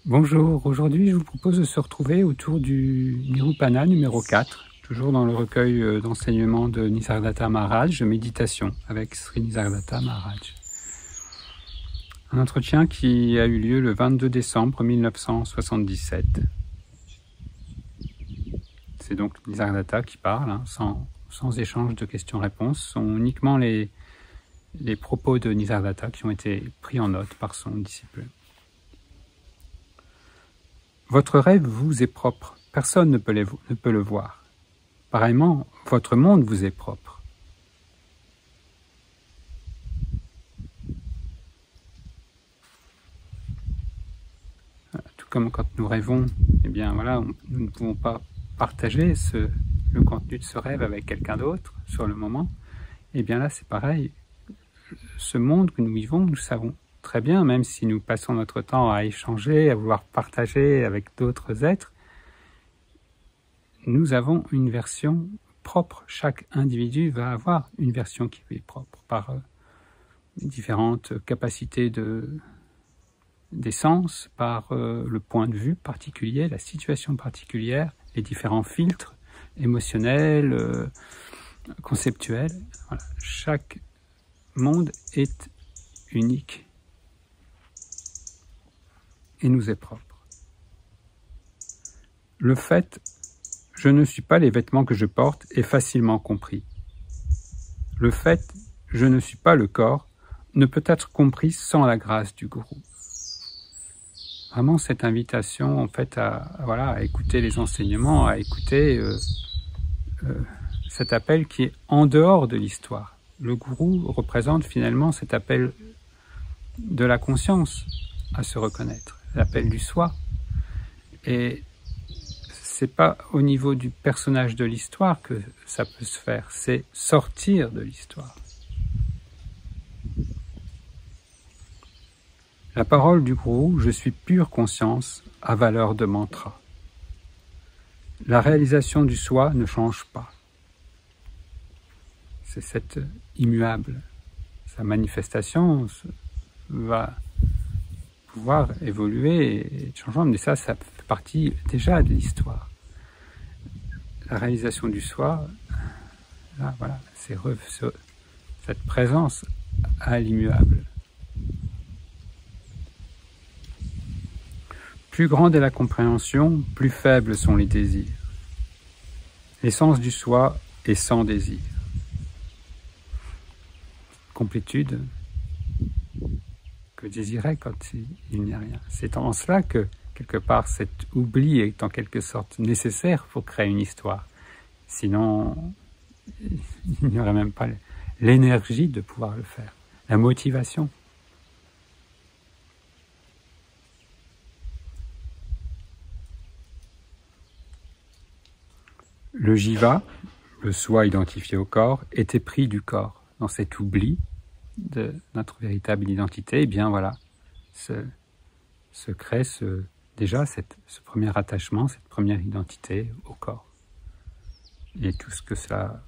Bonjour, aujourd'hui je vous propose de se retrouver autour du Nirupana numéro 4, toujours dans le recueil d'enseignements de Nisargadatta Maharaj, Méditation avec Sri Nisargadatta Maharaj. Un entretien qui a eu lieu le 22 décembre 1977. C'est donc Nisargadatta qui parle, hein, sans échange de questions-réponses. Ce sont uniquement les propos de Nisargadatta qui ont été pris en note par son disciple. Votre rêve vous est propre, personne ne peut le voir. Pareillement, votre monde vous est propre. Tout comme quand nous rêvons, eh bien voilà, nous ne pouvons pas partager le contenu de ce rêve avec quelqu'un d'autre sur le moment. Eh bien là, c'est pareil. Ce monde que nous vivons, nous savons très bien, même si nous passons notre temps à échanger, à vouloir partager avec d'autres êtres, nous avons une version propre. Chaque individu va avoir une version qui lui est propre par différentes capacités des sens, par le point de vue particulier, la situation particulière, les différents filtres émotionnels, conceptuels. Voilà. Chaque monde est unique et nous est propre. Le fait « je ne suis pas les vêtements que je porte » est facilement compris. Le fait « je ne suis pas le corps » ne peut être compris sans la grâce du gourou. Vraiment cette invitation en fait à écouter les enseignements, à écouter cet appel qui est en dehors de l'histoire. Le gourou représente finalement cet appel de la conscience à se reconnaître, l'appel du soi. Et c'est pas au niveau du personnage de l'histoire que ça peut se faire, c'est sortir de l'histoire. La parole du gourou, je suis pure conscience, a valeur de mantra. La réalisation du soi ne change pas. C'est cette immuable. Sa manifestation va pouvoir évoluer et être changeante, mais ça fait partie déjà de l'histoire. La réalisation du soi, là, voilà, c'est cette présence à l'immuable. Plus grande est la compréhension, plus faibles sont les désirs. L'essence du soi est sans désir. Complétude que désirer quand il n'y a rien. C'est en cela que, quelque part, cet oubli est en quelque sorte nécessaire pour créer une histoire. Sinon, il n'y aurait même pas l'énergie de pouvoir le faire, la motivation. Le jiva, le soi identifié au corps, est épris du corps. Dans cet oubli de notre véritable identité, eh bien voilà, se crée déjà ce premier attachement, cette première identité au corps. Et tout ce que cela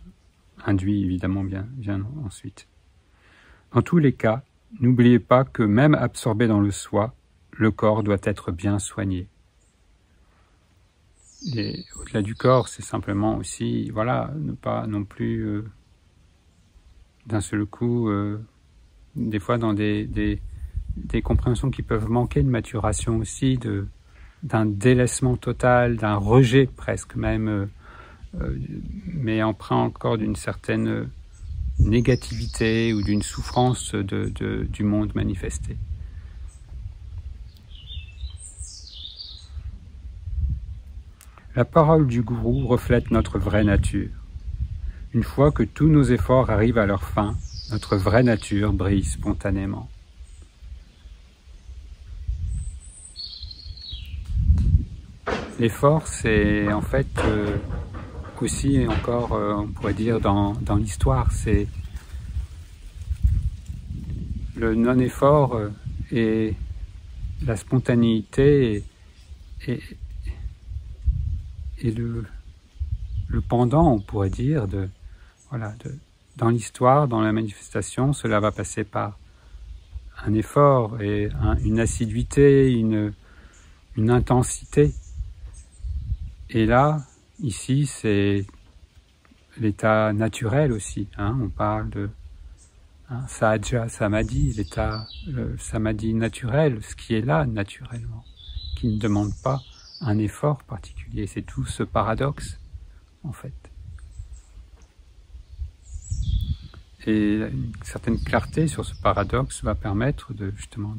induit évidemment bien ensuite. Dans tous les cas, n'oubliez pas que même absorbé dans le soi, le corps doit être bien soigné. Et au-delà du corps, c'est simplement aussi, voilà, ne pas non plus d'un seul coup, des fois dans des compréhensions qui peuvent manquer de maturation aussi, d'un délaissement total, d'un rejet presque même, mais empreint encore d'une certaine négativité ou d'une souffrance du monde manifesté. La parole du gourou reflète notre vraie nature. Une fois que tous nos efforts arrivent à leur fin, notre vraie nature brille spontanément. L'effort, c'est en fait aussi encore, on pourrait dire, dans l'histoire, c'est le non-effort et la spontanéité et le pendant, on pourrait dire, dans l'histoire, dans la manifestation, cela va passer par un effort et une assiduité, une intensité. Et là, ici, c'est l'état naturel aussi. On parle de sahaja samadhi, l'état samadhi naturel, ce qui est là naturellement, qui ne demande pas un effort particulier. C'est tout ce paradoxe, en fait. Et une certaine clarté sur ce paradoxe va permettre justement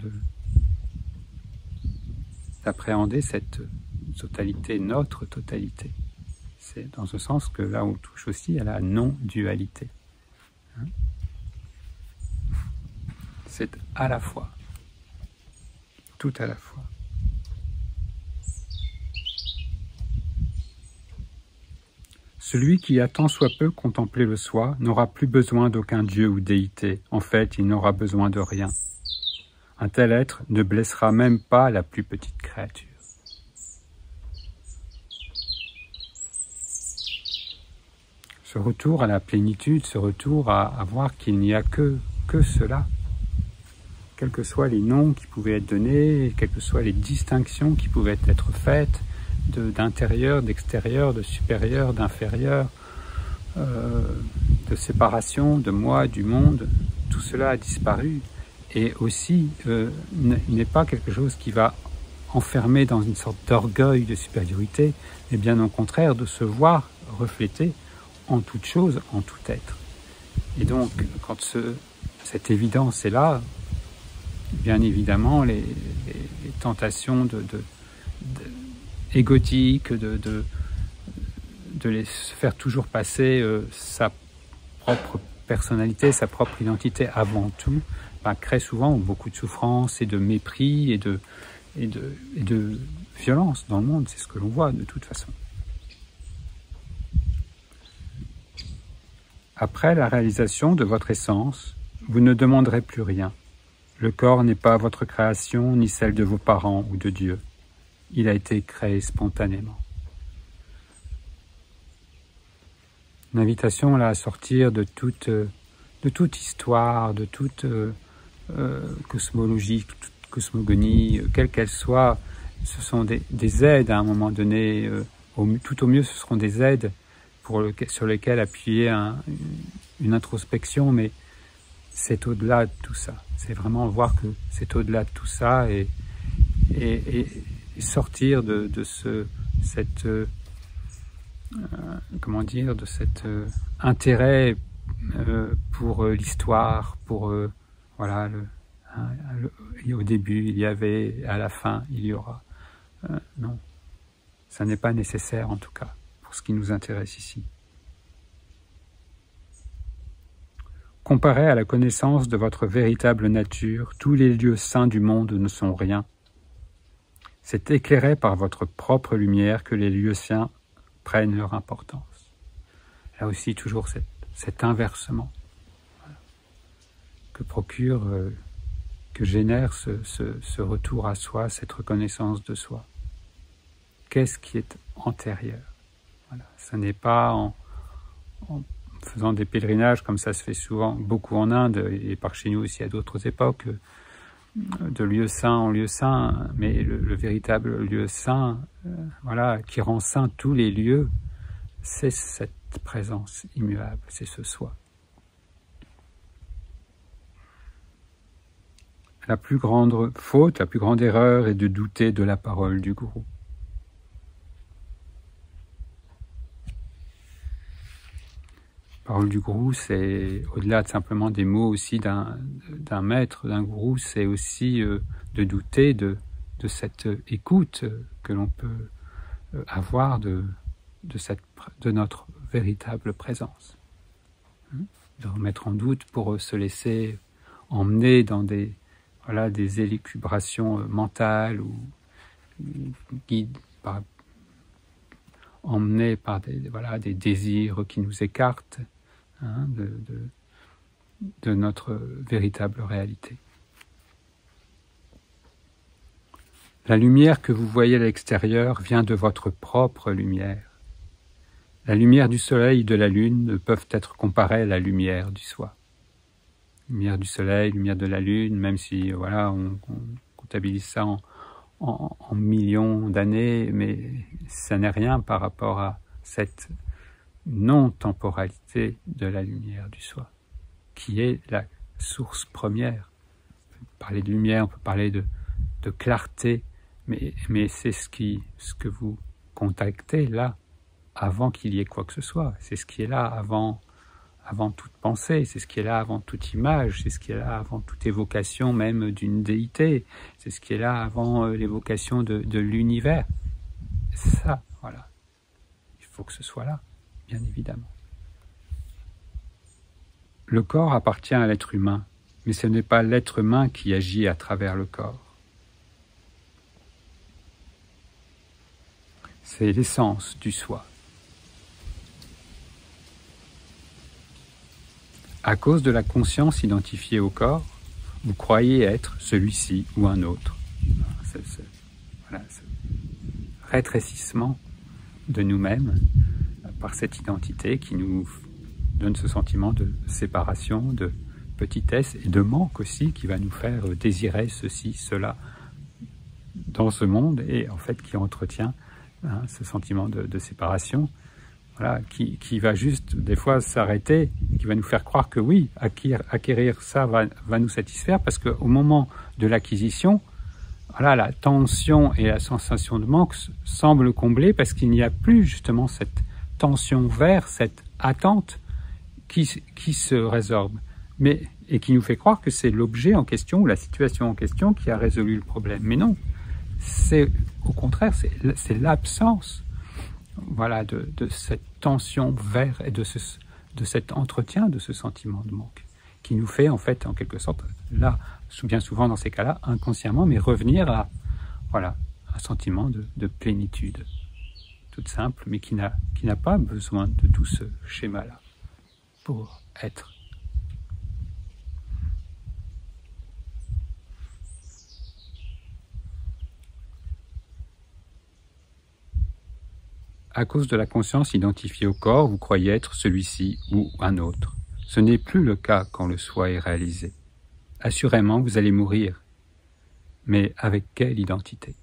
d'appréhender cette totalité, notre totalité. C'est dans ce sens que là on touche aussi à la non-dualité. C'est à la fois, tout à la fois. Celui qui a tant soit peu contemplé le soi n'aura plus besoin d'aucun dieu ou déité. En fait, il n'aura besoin de rien. Un tel être ne blessera même pas la plus petite créature. Ce retour à la plénitude, ce retour à voir qu'il n'y a que cela, quels que soient les noms qui pouvaient être donnés, quelles que soient les distinctions qui pouvaient être faites, d'intérieur, d'extérieur, de supérieur, d'inférieur, de séparation, de moi, du monde, tout cela a disparu. Et aussi, n'est pas quelque chose qui va enfermer dans une sorte d'orgueil de supériorité, mais bien au contraire de se voir reflété en toute chose, en tout être. Et donc, quand cette évidence est là, bien évidemment, les tentations égotiques, de les faire toujours passer sa propre personnalité, sa propre identité avant tout, crée souvent beaucoup de souffrance et de mépris et de violence dans le monde. C'est ce que l'on voit de toute façon. Après la réalisation de votre essence, vous ne demanderez plus rien. Le corps n'est pas votre création, ni celle de vos parents ou de Dieu. Il a été créé spontanément. Une invitation là à sortir de toute histoire, de toute cosmologie, toute cosmogonie, quelle qu'elle soit. Ce sont des aides à un moment donné. Tout au mieux, ce seront des aides sur lesquelles appuyer une introspection, mais c'est au-delà de tout ça. C'est vraiment voir que c'est au-delà de tout ça et sortir de cet intérêt pour l'histoire, pour voilà, au début il y avait, à la fin il y aura. Non, ça n'est pas nécessaire en tout cas pour ce qui nous intéresse ici. Comparé à la connaissance de votre véritable nature, tous les lieux saints du monde ne sont rien. C'est éclairé par votre propre lumière que les lieux saints prennent leur importance. Là aussi, toujours cet inversement que procure, que génère ce retour à soi, cette reconnaissance de soi. Qu'est-ce qui est antérieur? Voilà. Ce n'est pas en faisant des pèlerinages, comme ça se fait souvent, beaucoup en Inde, et par chez nous aussi à d'autres époques, de lieu saint en lieu saint, mais le véritable lieu saint, voilà, qui rend saint tous les lieux, c'est cette présence immuable, c'est ce soi. La plus grande faute, la plus grande erreur est de douter de la parole du gourou. La parole du gourou, c'est au-delà de simplement des mots aussi d'un maître, d'un gourou, c'est aussi de douter de cette écoute que l'on peut avoir de notre véritable présence. De remettre en doute pour se laisser emmener dans des élucubrations mentales ou emmenés par des désirs qui nous écartent de notre véritable réalité. La lumière que vous voyez à l'extérieur vient de votre propre lumière. La lumière du soleil et de la lune ne peuvent être comparées à la lumière du soi. Lumière du soleil, lumière de la lune, même si on comptabilise ça en millions d'années, mais ça n'est rien par rapport à cette non-temporalité de la lumière du soi, qui est la source première. On peut parler de lumière, on peut parler de clarté, mais c'est ce que vous contactez là, avant qu'il y ait quoi que ce soit. C'est ce qui est là avant toute pensée, c'est ce qui est là avant toute image, c'est ce qui est là avant toute évocation même d'une déité, c'est ce qui est là avant l'évocation de l'univers. Ça, voilà. Il faut que ce soit là, bien évidemment. Le corps appartient à l'être humain, mais ce n'est pas l'être humain qui agit à travers le corps. C'est l'essence du soi. À cause de la conscience identifiée au corps, vous croyez être celui-ci ou un autre. Ce rétrécissement de nous-mêmes par cette identité qui nous donne ce sentiment de séparation, de petitesse et de manque aussi, qui va nous faire désirer ceci, cela dans ce monde, et en fait qui entretient ce sentiment de séparation. Voilà, qui va juste des fois s'arrêter, qui va nous faire croire que oui, acquérir ça va nous satisfaire, parce qu'au moment de l'acquisition, voilà, la tension et la sensation de manque semblent combler, parce qu'il n'y a plus justement cette tension vers, cette attente qui se résorbe, et qui nous fait croire que c'est l'objet en question ou la situation en question qui a résolu le problème. Mais non, c'est au contraire, c'est l'absence, voilà, de cette tension vers et de cet entretien de ce sentiment de manque qui nous fait en fait, en quelque sorte, là, bien souvent dans ces cas-là, inconsciemment, mais revenir à, voilà, un sentiment de plénitude, toute simple, mais qui n'a pas besoin de tout ce schéma-là pour être. À cause de la conscience identifiée au corps, vous croyez être celui-ci ou un autre. Ce n'est plus le cas quand le soi est réalisé. Assurément, vous allez mourir. Mais avec quelle identité ?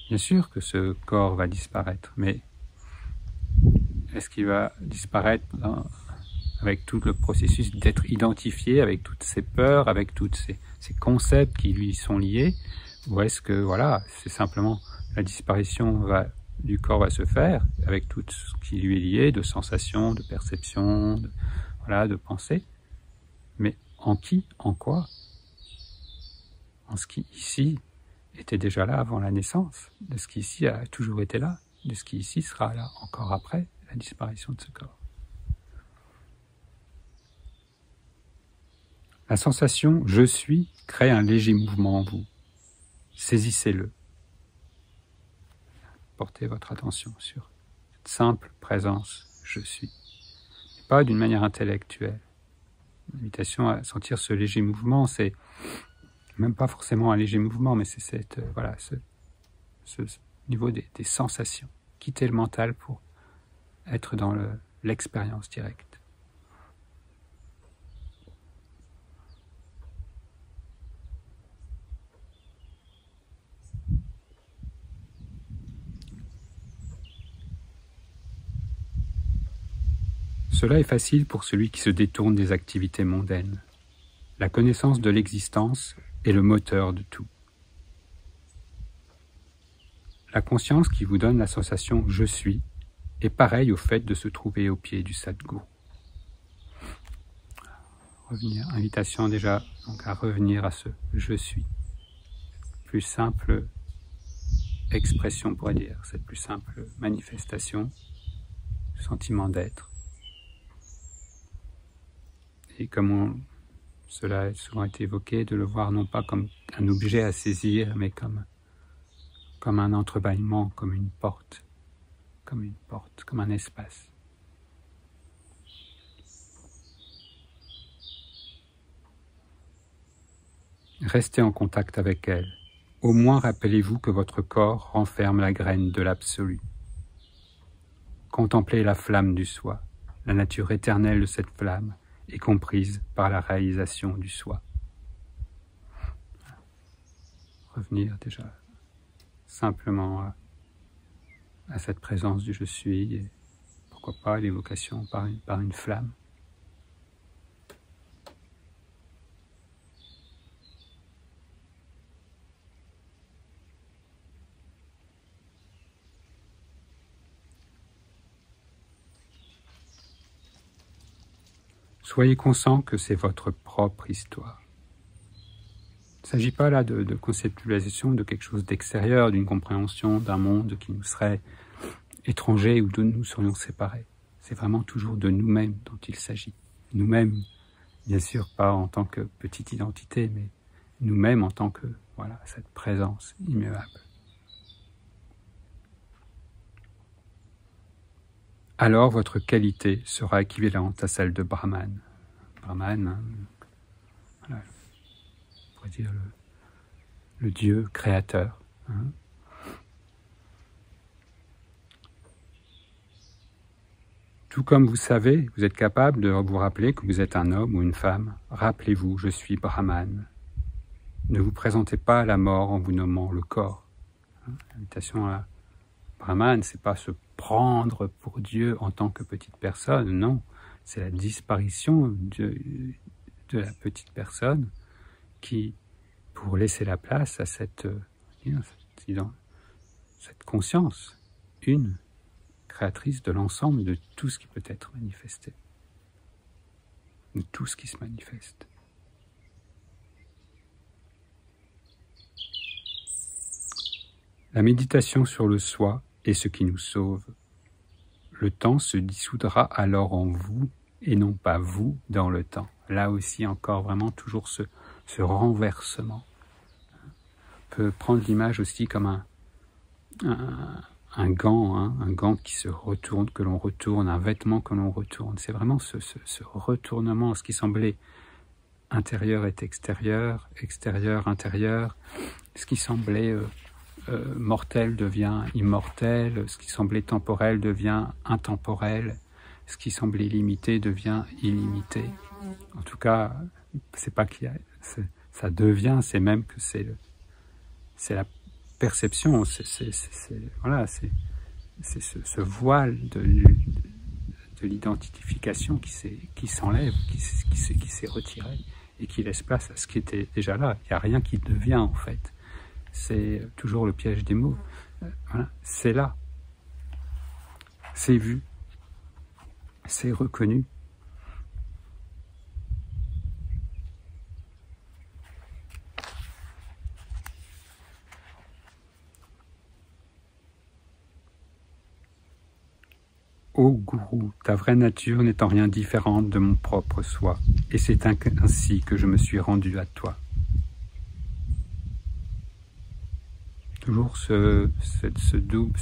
Bien sûr que ce corps va disparaître, mais est-ce qu'il va disparaître avec tout le processus d'être identifié, avec toutes ces peurs, avec tous ces concepts qui lui sont liés, ou est-ce que voilà, c'est simplement la disparition du corps va se faire avec tout ce qui lui est lié, de sensations, de perceptions, de pensées, mais en qui, en quoi? En ce qui ici était déjà là avant la naissance, de ce qui ici a toujours été là, de ce qui ici sera là encore après la disparition de ce corps. La sensation « je suis » crée un léger mouvement en vous. Saisissez-le. Portez votre attention sur cette simple présence « je suis ». Pas d'une manière intellectuelle. L'invitation à sentir ce léger mouvement, c'est même pas forcément un léger mouvement, mais c'est ce niveau des sensations. Quitter le mental pour être dans l'expérience directe. Cela est facile pour celui qui se détourne des activités mondaines. La connaissance de l'existence est le moteur de tout. La conscience qui vous donne la sensation « je suis » est pareille au fait de se trouver au pied du Sadguru. Invitation déjà donc à revenir à ce « je suis ». Plus simple expression, on pourrait dire, cette plus simple manifestation, sentiment d'être. Et comme cela a souvent été évoqué, de le voir non pas comme un objet à saisir, mais comme un entrebâillement, comme une porte, comme un espace. Restez en contact avec elle. Au moins rappelez-vous que votre corps renferme la graine de l'absolu. Contemplez la flamme du soi, la nature éternelle de cette flamme, et comprise par la réalisation du soi. Revenir déjà simplement à cette présence du je suis, et pourquoi pas l'évocation par une flamme. Soyez conscient que c'est votre propre histoire. Il ne s'agit pas là de conceptualisation de quelque chose d'extérieur, d'une compréhension d'un monde qui nous serait étranger ou dont nous serions séparés. C'est vraiment toujours de nous-mêmes dont il s'agit. Nous-mêmes, bien sûr, pas en tant que petite identité, mais nous-mêmes en tant que, voilà, cette présence immuable. Alors votre qualité sera équivalente à celle de Brahman. Brahman, hein, voilà, on pourrait dire le Dieu créateur. Hein. Tout comme vous savez, vous êtes capable de vous rappeler que vous êtes un homme ou une femme. Rappelez-vous, je suis Brahman. Ne vous présentez pas à la mort en vous nommant le corps. Hein. L'invitation à Brahman, c'est pas se prendre pour Dieu en tant que petite personne, non. C'est la disparition de la petite personne qui, pour laisser la place à cette conscience, une créatrice de l'ensemble de tout ce qui peut être manifesté, de tout ce qui se manifeste. La méditation sur le soi est ce qui nous sauve. Le temps se dissoudra alors en vous et non pas vous dans le temps. Là aussi encore vraiment toujours ce renversement. On peut prendre l'image aussi comme un gant, hein, un gant qui se retourne, que l'on retourne, un vêtement que l'on retourne. C'est vraiment ce retournement, ce qui semblait intérieur est extérieur, extérieur, intérieur, ce qui semblait mortel devient immortel, ce qui semblait temporel devient intemporel, ce qui semblait limité devient illimité. En tout cas, c'est pas qu'il y a, ça devient, c'est même que c'est la perception, c'est ce voile de l'identification qui s'enlève, qui s'est retiré et qui laisse place à ce qui était déjà là. Il n'y a rien qui devient en fait. C'est toujours le piège des mots. Voilà. C'est là. C'est vu. C'est reconnu. Ô gourou, ta vraie nature n'est en rien différente de mon propre soi, et c'est ainsi que je me suis rendu à toi. Toujours ce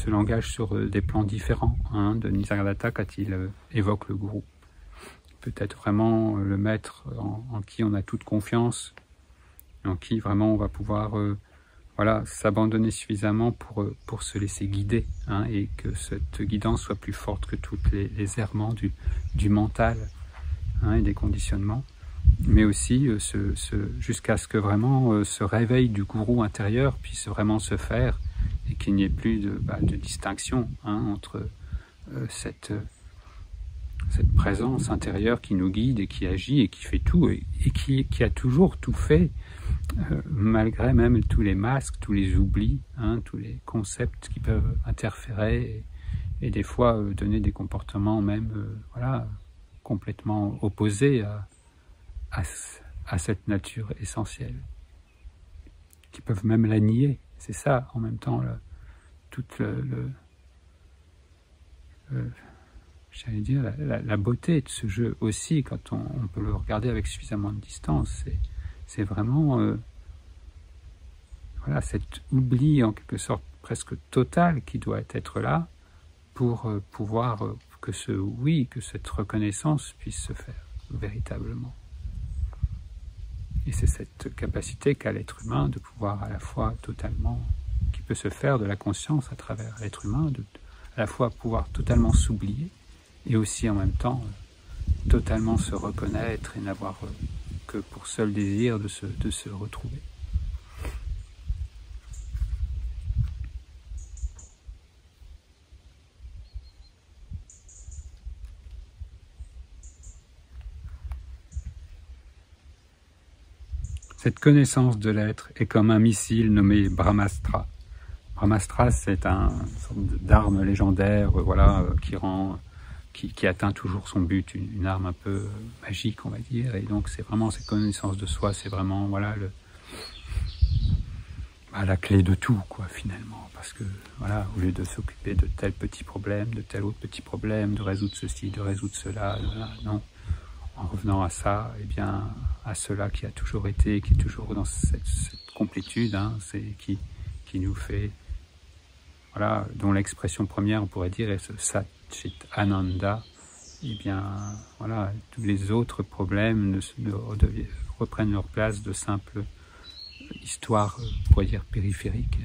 langage sur des plans différents, hein, de Nisargadatta quand il évoque le gourou. Peut-être vraiment le maître en qui on a toute confiance, en qui vraiment on va pouvoir s'abandonner suffisamment pour se laisser guider, hein, et que cette guidance soit plus forte que tous les errements du mental, hein, et des conditionnements. Mais aussi jusqu'à ce que vraiment ce réveil du gourou intérieur puisse vraiment se faire et qu'il n'y ait plus de distinction, hein, entre cette présence intérieure qui nous guide et qui agit et qui fait tout et qui a toujours tout fait, malgré même tous les masques, tous les oublis, hein, tous les concepts qui peuvent interférer et des fois donner des comportements même complètement opposés à cette nature essentielle, qui peuvent même la nier. C'est ça, en même temps, j'allais dire, la beauté de ce jeu aussi, quand on peut le regarder avec suffisamment de distance, c'est vraiment cet oubli en quelque sorte presque total qui doit être là pour pouvoir que cette reconnaissance puisse se faire véritablement. Et c'est cette capacité qu'a l'être humain de pouvoir à la fois totalement, qui peut se faire de la conscience à travers l'être humain, à la fois pouvoir totalement s'oublier et aussi en même temps totalement se reconnaître et n'avoir que pour seul désir de se retrouver. Cette connaissance de l'être est comme un missile nommé Brahmastra. Brahmastra, c'est une sorte d'arme légendaire, voilà, qui atteint toujours son but, une arme un peu magique, on va dire. Et donc, c'est vraiment cette connaissance de soi, c'est vraiment, voilà, la clé de tout, quoi, finalement. Parce que, voilà, au lieu de s'occuper de tel petit problème, de tel autre petit problème, de résoudre ceci, de résoudre cela, voilà, non. En revenant à ça, eh bien, à cela qui a toujours été, qui est toujours dans cette complétude, hein, qui nous fait, voilà, dont l'expression première, on pourrait dire, est ce Sat Chit Ananda. Eh bien, voilà, tous les autres problèmes reprennent leur place de simples histoires, on pourrait dire, périphériques.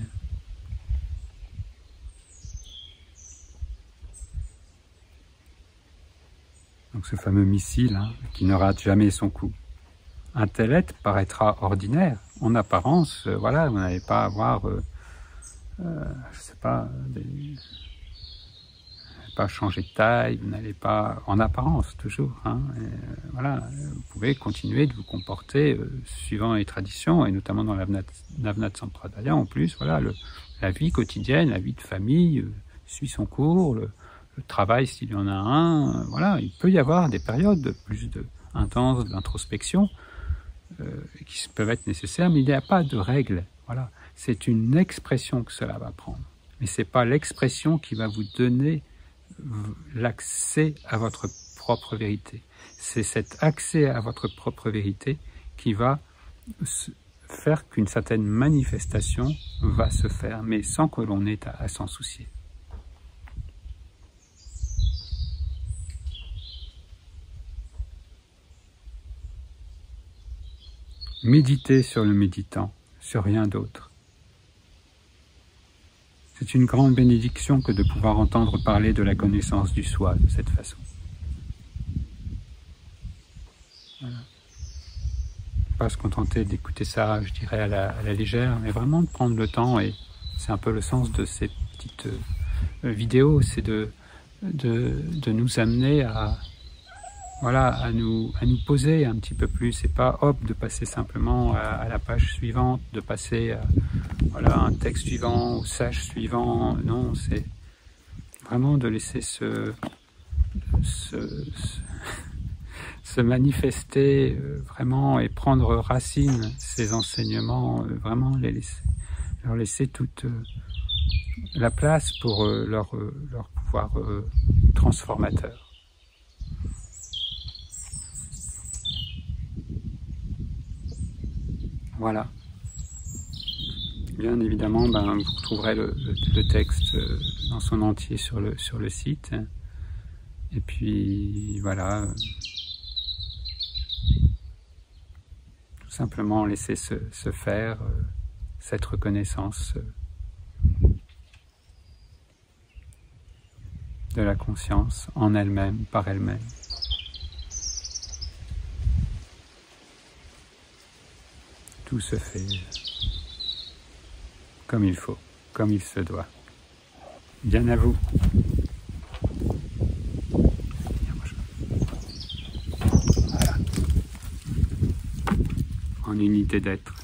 Donc ce fameux missile, hein, qui ne rate jamais son coup. Un tel être paraîtra ordinaire. En apparence, voilà, vous n'allez pas avoir, je sais pas, pas changer de taille, vous n'allez pas, en apparence toujours, hein, voilà, vous pouvez continuer de vous comporter suivant les traditions, et notamment dans l'Avnat Sampradaya, en plus, voilà, la vie quotidienne, la vie de famille suit son cours, le travail s'il y en a un, voilà, il peut y avoir des périodes plus intenses d'introspection qui peuvent être nécessaires, mais il n'y a pas de règle, voilà, c'est une expression que cela va prendre, mais c'est pas l'expression qui va vous donner l'accès à votre propre vérité. C'est cet accès à votre propre vérité qui va faire qu'une certaine manifestation va se faire, mais sans que l'on ait à s'en soucier. Méditez sur le méditant, sur rien d'autre. C'est une grande bénédiction que de pouvoir entendre parler de la connaissance du soi de cette façon. Voilà. Pas se contenter d'écouter ça, je dirais, à la légère, mais vraiment de prendre le temps, et c'est un peu le sens de ces petites vidéos, c'est de nous amener à, voilà, à nous poser un petit peu plus, et pas hop, de passer simplement à la page suivante, de passer à, voilà, un texte suivant, au sage suivant. Non, c'est vraiment de laisser se manifester vraiment, et prendre racine ces enseignements, vraiment leur laisser toute la place pour leur pouvoir transformateur. Voilà. Bien évidemment, vous retrouverez le texte dans son entier sur le site. Et puis voilà, tout simplement laisser se faire cette reconnaissance de la conscience en elle-même, par elle-même. Tout se fait comme il faut, comme il se doit. Bien à vous. Voilà. En unité d'être.